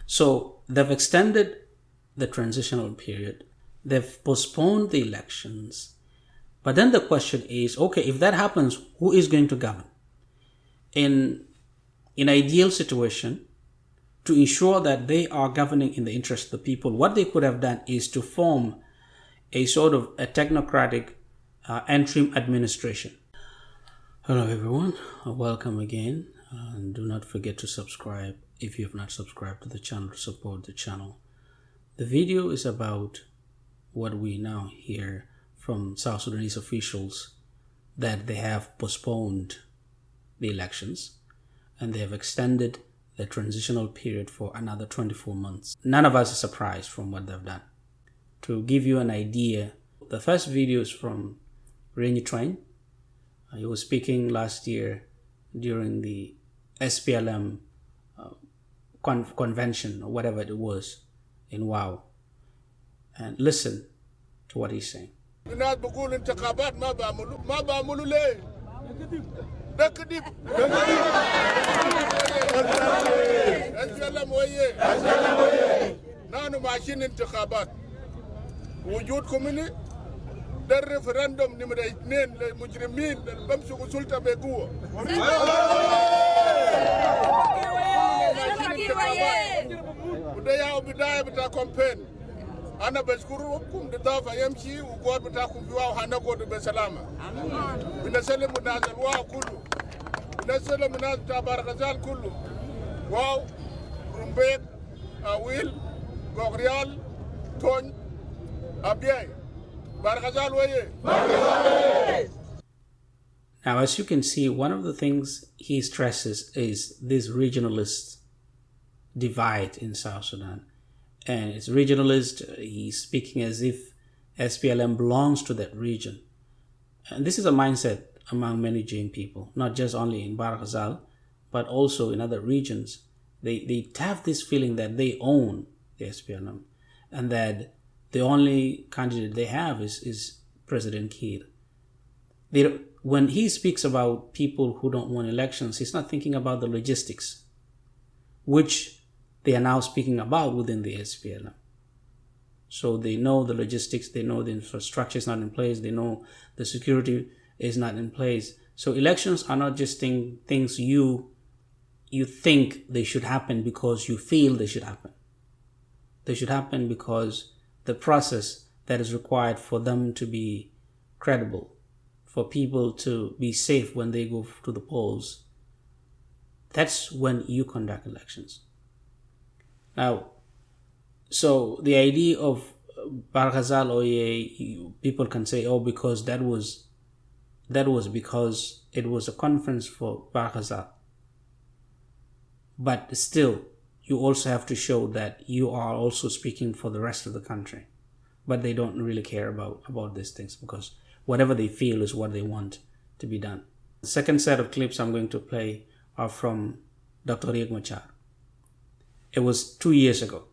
So they've extended the transitional period. They've postponed the elections. But then the question is, okay, if that happens, who is going to govern? In an ideal situation, to ensure that they are governing in the interest of the people, what they could have done is to form a sort of a technocratic interim administration. Hello everyone, welcome again, and do not forget to subscribe if you have not subscribed to the channel to support the channel. The video is about what we now hear from South Sudanese officials, that they have postponed the elections and they have extended the transitional period for another 24 months. None of us is surprised from what they've done. To give you an idea, the first video is from Riny Tueny. He was speaking last year during the SPLM convention or whatever it was in Wow. And listen to what he's saying. ده الريفرندوم نمرة 2 للمجرمين اللي بمسكوا سلطة بقوة. وده يا بداية بتاع كامبين. أنا بشكركم دافع يمشي وقوات بتاعكم في واو هنقود بسلامة. بنسلم الناس الواو كله. بنسلم الناس بتاع بارغزال كله. واو رمبيك أويل غوريال تون أبياي. Now, as you can see, one of the things he stresses is this regionalist divide in South Sudan. And it's regionalist, he's speaking as if SPLM belongs to that region. And this is a mindset among many Jain people, not just only in Bahr Ghazal, but also in other regions. They have this feeling that they own the SPLM and that the only candidate they have is President Kiir. When he speaks about people who don't want elections, he's not thinking about the logistics, which they are now speaking about within the SPLM. So they know the logistics, they know the infrastructure is not in place, they know the security is not in place. So elections are not just things you think they should happen because you feel they should happen. They should happen because the process that is required for them to be credible, for people to be safe when they go to the polls, that's when you conduct elections. Now, so the idea of Bahr Ghazal Oye, people can say, oh, because that was because it was a conference for Bahr Ghazal. But still, you also have to show that you are also speaking for the rest of the country. But they don't really care about these things because whatever they feel is what they want to be done. The second set of clips I'm going to play are from Dr. Riek Machar. It was 2 years ago.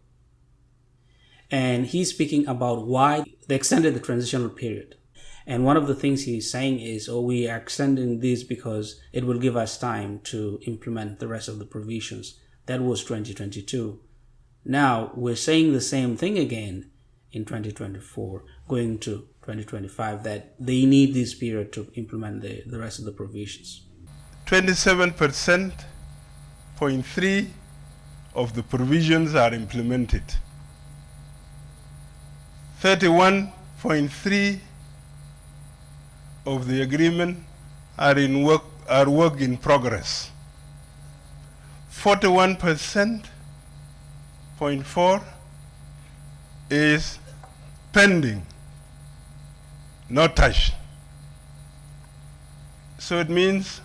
And he's speaking about why they extended the transitional period. And one of the things he's saying is, oh, we are extending this because it will give us time to implement the rest of the provisions. That was 2022. Now we're saying the same thing again in 2024, going to 2025, that they need this period to implement the rest of the provisions. 27.3% of the provisions are implemented. 31.3% of the agreement are work in progress. 41.4% is pending, not touched. So it means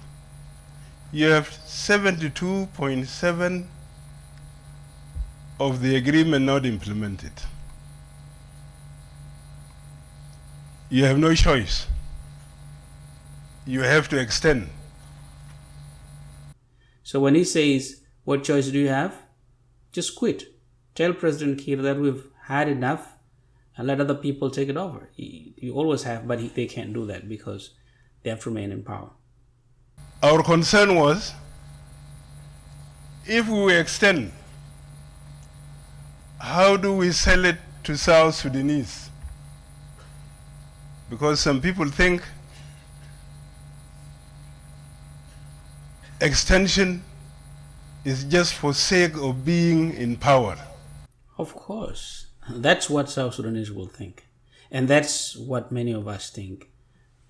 you have 72.7% of the agreement not implemented. You have no choice. You have to extend. So when he says, what choice do you have? Just quit. Tell President Kiir that we've had enough and let other people take it over. You always have, but they can't do that because they have to remain in power. Our concern was, if we extend how do we sell it to South Sudanese? Because some people think extension is just for sake of being in power. Of course. That's what South Sudanese will think. And that's what many of us think,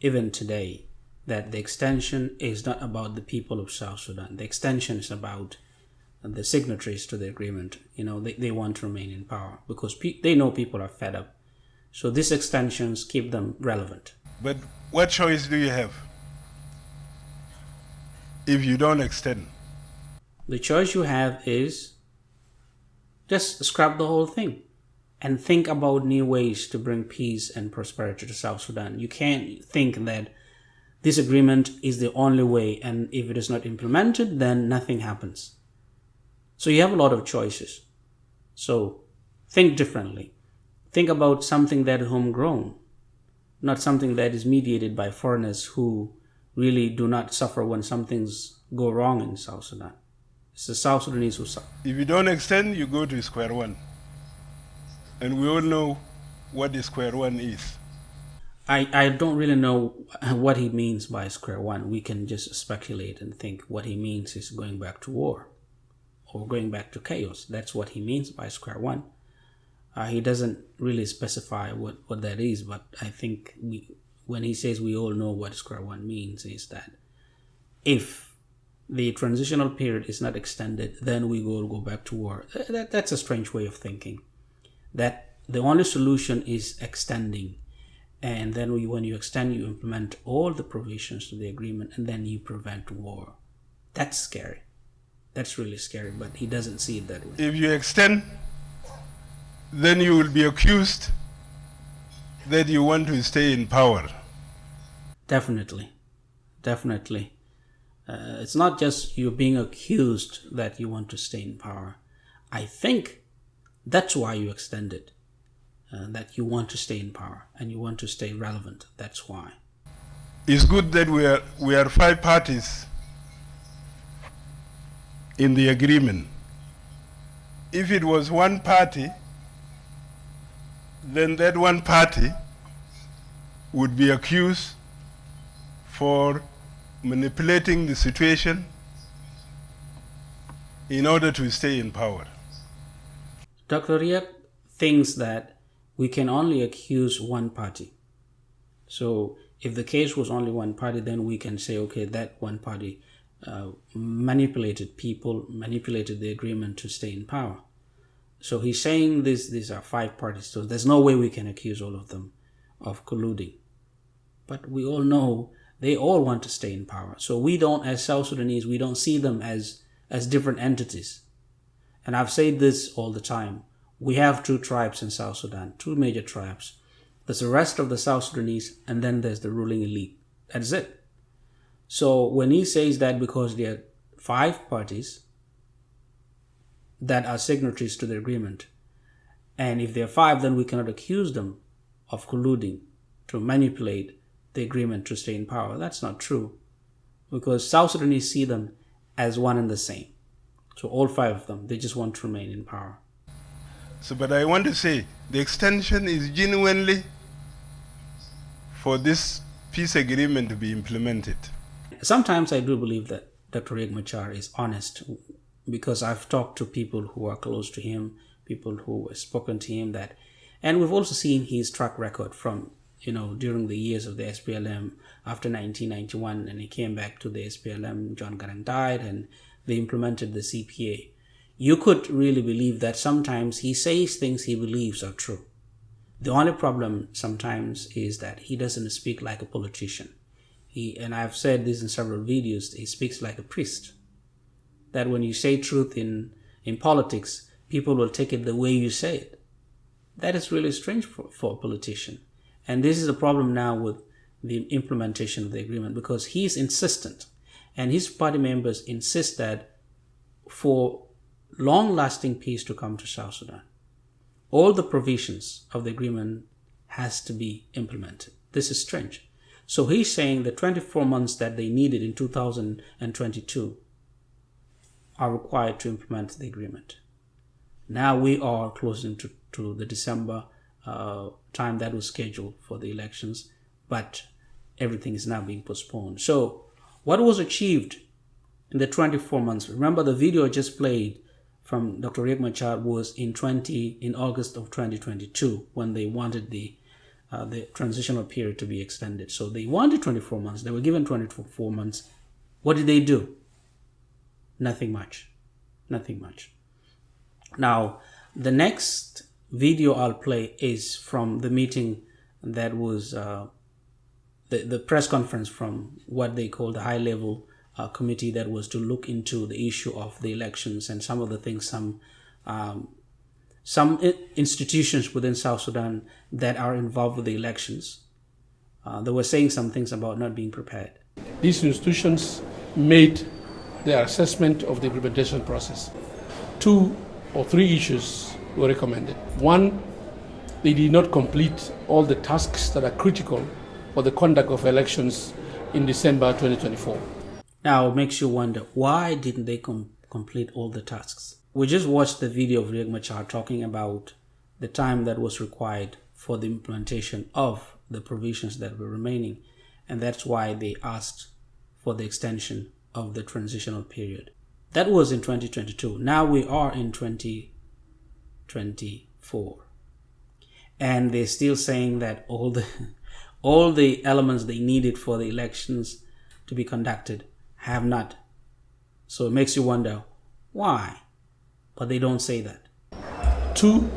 even today, that the extension is not about the people of South Sudan. The extension is about the signatories to the agreement. They want to remain in power because they know people are fed up. So these extensions keep them relevant. But what choice do you have if you don't extend? The choice you have is just scrap the whole thing and think about new ways to bring peace and prosperity to South Sudan. You can't think that this agreement is the only way, and if it is not implemented, then nothing happens. So you have a lot of choices. So think differently. Think about something that is homegrown, not something that is mediated by foreigners who really do not suffer when some things go wrong in South Sudan. It's the South Sudanese who suffer. If you don't extend, you go to square one. And we all know what the square one is. I don't really know what he means by square one. We can just speculate and think what he means is going back to war or going back to chaos. That's what he means by square one. He doesn't really specify what that is, but I think when he says we all know what square one means is that if the transitional period is not extended, then we will go back to war. That's a strange way of thinking. That the only solution is extending. And then when you extend, you implement all the provisions to the agreement, and then you prevent war. That's scary. That's really scary, but he doesn't see it that way. If you extend, then you will be accused that you want to stay in power. Definitely. It's not just you being accused that you want to stay in power. I think that's why you extend it. That you want to stay in power and you want to stay relevant. That's why. It's good that we are 5 parties in the agreement. If it was one party, then that one party would be accused for manipulating the situation in order to stay in power. Dr. Riek thinks that we can only accuse one party. So if the case was only one party, then we can say, okay, that one party manipulated people, manipulated the agreement to stay in power. So he's saying these are 5 parties, so there's no way we can accuse all of them of colluding. But we all know they all want to stay in power. So we don't, as South Sudanese, we don't see them as different entities. And I've said this all the time. We have 2 tribes in South Sudan, 2 major tribes. There's the rest of the South Sudanese, and then there's the ruling elite. That's it. So when he says that because there are 5 parties that are signatories to the agreement, and if there are 5, then we cannot accuse them of colluding to manipulate the agreement to stay in power. That's not true, because South Sudanese see them as one and the same. So all 5 of them, they just want to remain in power. So, but I want to say, the extension is genuinely for this peace agreement to be implemented. Sometimes I do believe that Dr. Riek Machar is honest, because I've talked to people who are close to him, people who have spoken to him and we've also seen his track record from, during the years of the SPLM after 1991, and he came back to the SPLM, John Garang died, and they implemented the CPA. You could really believe that sometimes he says things he believes are true. The only problem sometimes is that he doesn't speak like a politician. And I've said this in several videos, he speaks like a priest. That when you say truth in politics, people will take it the way you say it. That is really strange for a politician. And this is the problem now with the implementation of the agreement, because he's insistent, and his party members insist that for long-lasting peace to come to South Sudan, all the provisions of the agreement has to be implemented. This is strange. So he's saying the 24 months that they needed in 2022 are required to implement the agreement. Now we are closing to the December time that was scheduled for the elections, but everything is now being postponed. So what was achieved in the 24 months? Remember, the video I just played from Dr. Riek Machar was in August of 2022, when they wanted the transitional period to be extended. So they wanted 24 months. They were given 24 months. What did they do? Nothing much. Nothing much. Now, the next video I'll play is from the meeting that was the press conference from what they call the high-level committee that was to look into the issue of the elections and some of the things, some institutions within South Sudan that are involved with the elections. They were saying some things about not being prepared. These institutions made their assessment of the implementation process. 2 or 3 issues were recommended. 1, they did not complete all the tasks that are critical for the conduct of elections in December 2024. Now, it makes you wonder, why didn't they complete all the tasks? We just watched the video of Riek Machar talking about the time that was required for the implementation of the provisions that were remaining, and that's why they asked for the extension of the transitional period. That was in 2022. Now we are in 2024. And they're still saying that all the elements they needed for the elections to be conducted have not. So it makes you wonder, why? But they don't say that. 2,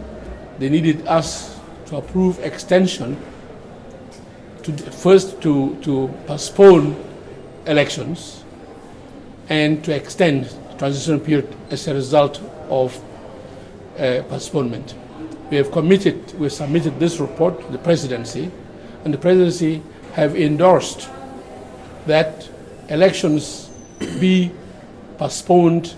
they needed us to approve extension to postpone elections and to extend the transitional period as a result of postponement. We submitted this report to the presidency, and the presidency have endorsed that elections be postponed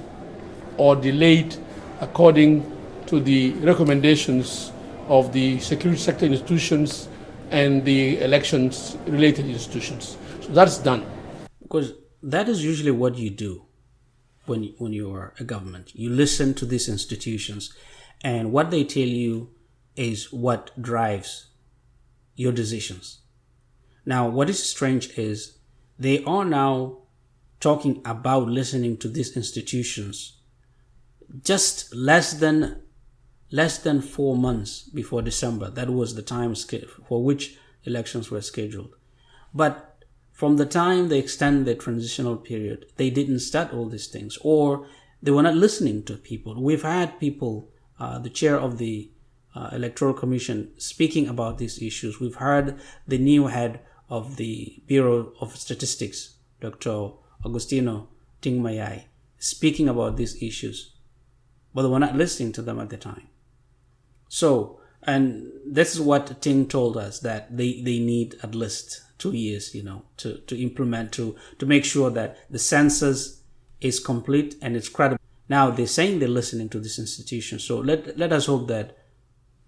or delayed according to the recommendations of the security sector institutions and the elections related institutions. So that's done. Because that is usually what you do when you are a government. You listen to these institutions, and what they tell you is what drives your decisions. Now, what is strange is they are now talking about listening to these institutions just less than 4 months before December. That was the time for which elections were scheduled. But from the time they extended the transitional period, they didn't start all these things, or they were not listening to people. We've had people, the chair of the Electoral Commission, speaking about these issues. We've heard the new head of the Bureau of Statistics, Dr. Agustino Tingmayai, speaking about these issues, but they were not listening to them at the time. So, and this is what Ting told us, that they need at least 2 years, to implement, to make sure that the census is complete and it's credible. Now they're saying they're listening to this institution. So let us hope that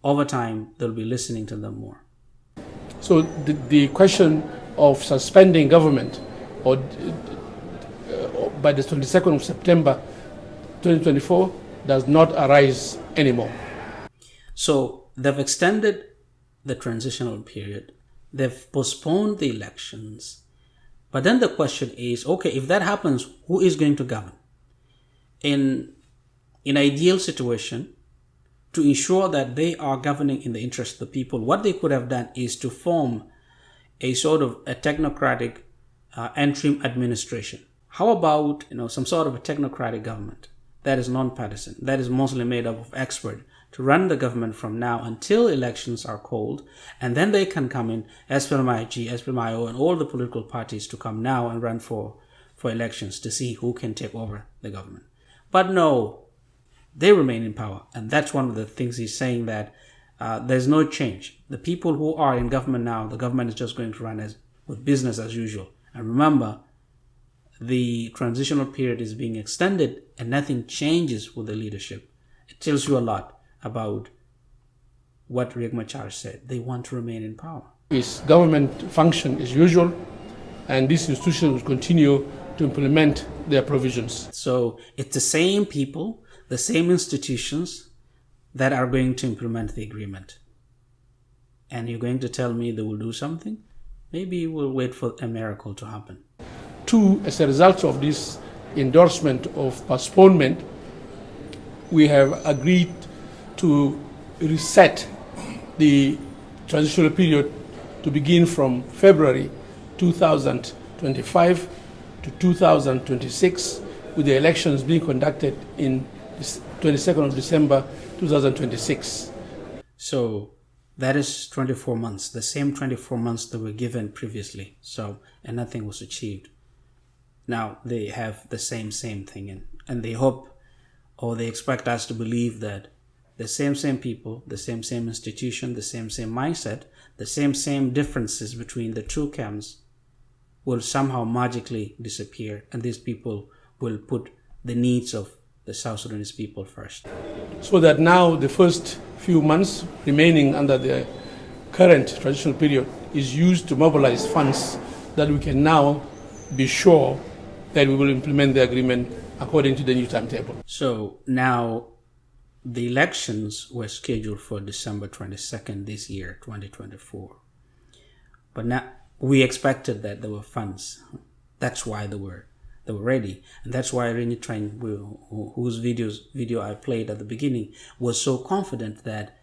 over time they'll be listening to them more. So the question of suspending government or by the 22nd of September 2024 does not arise anymore. So they've extended the transitional period. They've postponed the elections. But then the question is, okay, if that happens, who is going to govern? In an ideal situation, to ensure that they are governing in the interest of the people, what they could have done is to form a sort of a technocratic interim administration. How about some sort of a technocratic government that is non-partisan, that is mostly made up of experts, to run the government from now until elections are called, and then they can come in, SPLM-IG, SPLM-IO, and all the political parties to come now and run for elections to see who can take over the government. But no, they remain in power, and that's one of the things he's saying, that there's no change. The people who are in government now, the government is just going to run with business as usual. And remember, the transitional period is being extended and nothing changes with the leadership. It tells you a lot about what Riek Machar said. They want to remain in power. Its government function as usual, and these institutions will continue to implement their provisions. So it's the same people, the same institutions that are going to implement the agreement. And you're going to tell me they will do something? Maybe we'll wait for a miracle to happen. Two, as a result of this endorsement of postponement, we have agreed to reset the transitional period to begin from February 2025 to 2026, with the elections being conducted in 22nd of December 2026. So that is 24 months, the same 24 months that were given previously. So, and nothing was achieved. Now they have the same thing, and they hope, or they expect us to believe that the same people, the same institution, the same mindset, the same differences between the two camps will somehow magically disappear, and these people will put the needs of the South Sudanese people first. So that now the first few months remaining under the current transitional period is used to mobilize funds that we can now be sure that we will implement the agreement according to the new timetable. So now the elections were scheduled for December 22nd this year, 2024. But now we expected that there were funds. That's why they were ready. And that's why Riny Tueny, whose video I played at the beginning, was so confident that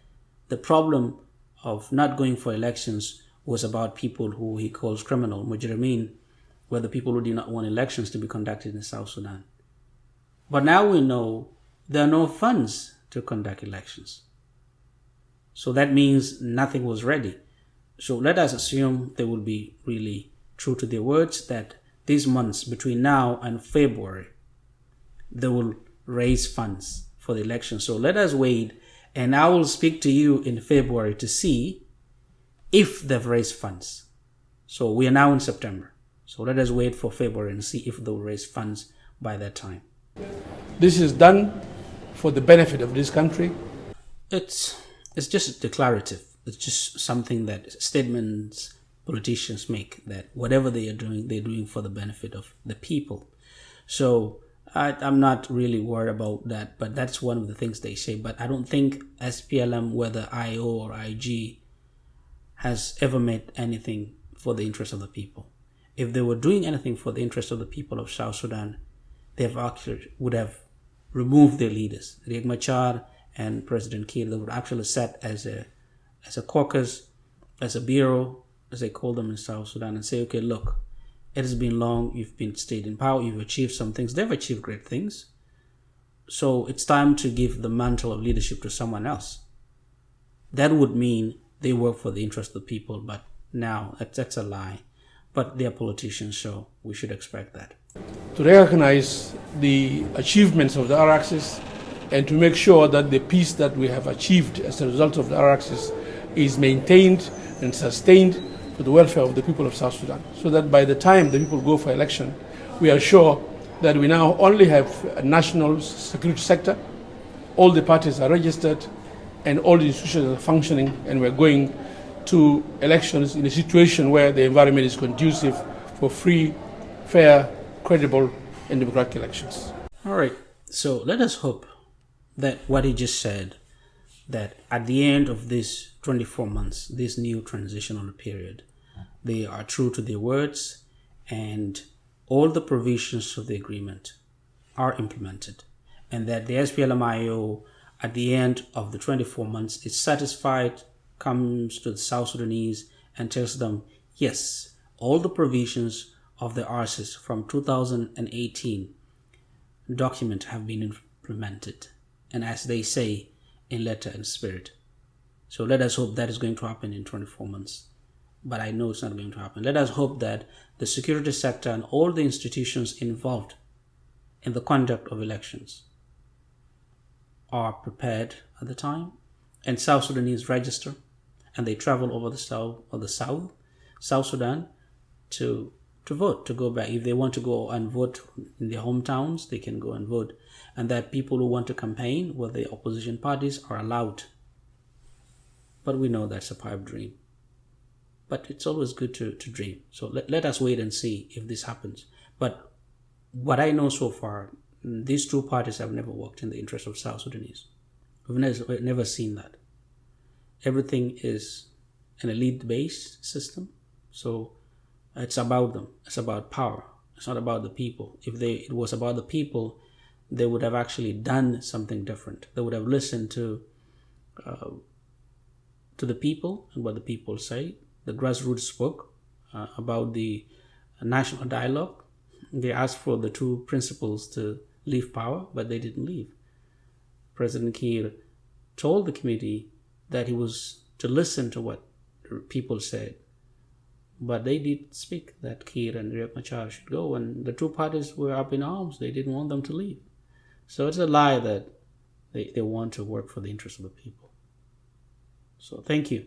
the problem of not going for elections was about people who he calls criminal, mujrimin, were the people who did not want elections to be conducted in South Sudan. But now we know there are no funds to conduct elections. So that means nothing was ready. So let us assume they will be really true to their words, that these months between now and February, they will raise funds for the election. So let us wait, and I will speak to you in February to see if they've raised funds. So we are now in September. So let us wait for February and see if they'll raise funds by that time. This is done for the benefit of this country. It's just declarative. It's just something that statements politicians make, that whatever they are doing, they're doing for the benefit of the people. So I'm not really worried about that, but that's one of the things they say. But I don't think SPLM, whether IO or IG, has ever made anything for the interest of the people. If they were doing anything for the interest of the people of South Sudan, they would have removed their leaders. Riek Machar and President Kiir, they would actually set as a caucus, as a bureau, as they call them in South Sudan, and say, okay, look, it has been long, you've been stayed in power, you've achieved some things, they've achieved great things. So it's time to give the mantle of leadership to someone else. That would mean they work for the interest of the people, but now that's a lie. But they're politicians, so we should expect that. To recognize the achievements of the R-axis and to make sure that the peace that we have achieved as a result of the R-axis is maintained and sustained for the welfare of the people of South Sudan, so that by the time the people go for election, we are sure that we now only have a national security sector, all the parties are registered, and all the institutions are functioning, and we're going to elections in a situation where the environment is conducive for free, fair, credible, and democratic elections. All right, so let us hope that what he just said, that at the end of this 24 months, this new transitional period, they are true to their words and all the provisions of the agreement are implemented, and that the SPLM-IO at the end of the 24 months is satisfied, comes to the South Sudanese and tells them, yes, all the provisions of the RCIS from 2018 document have been implemented, and as they say, in letter and spirit. So let us hope that is going to happen in 24 months. But I know it's not going to happen. Let us hope that the security sector and all the institutions involved in the conduct of elections are prepared at the time, and South Sudanese register, and they travel over the South Sudan to vote, to go back. If they want to go and vote in their hometowns, they can go and vote. And that people who want to campaign with the opposition parties are allowed. But we know that's a pipe dream. But it's always good to dream. So let us wait and see if this happens. But what I know so far, these two parties have never worked in the interest of South Sudanese. We've never seen that. Everything is an elite-based system. So it's about them. It's about power. It's not about the people. If it was about the people, they would have actually done something different. They would have listened to the people and what the people say. The grassroots spoke about the national dialogue. They asked for the two principals to leave power, but they didn't leave. President Kiir told the committee that he was to listen to what people said, but they did speak that Kiir and Riek Machar should go, and the two parties were up in arms. They didn't want them to leave. So it's a lie that they want to work for the interests of the people. So thank you.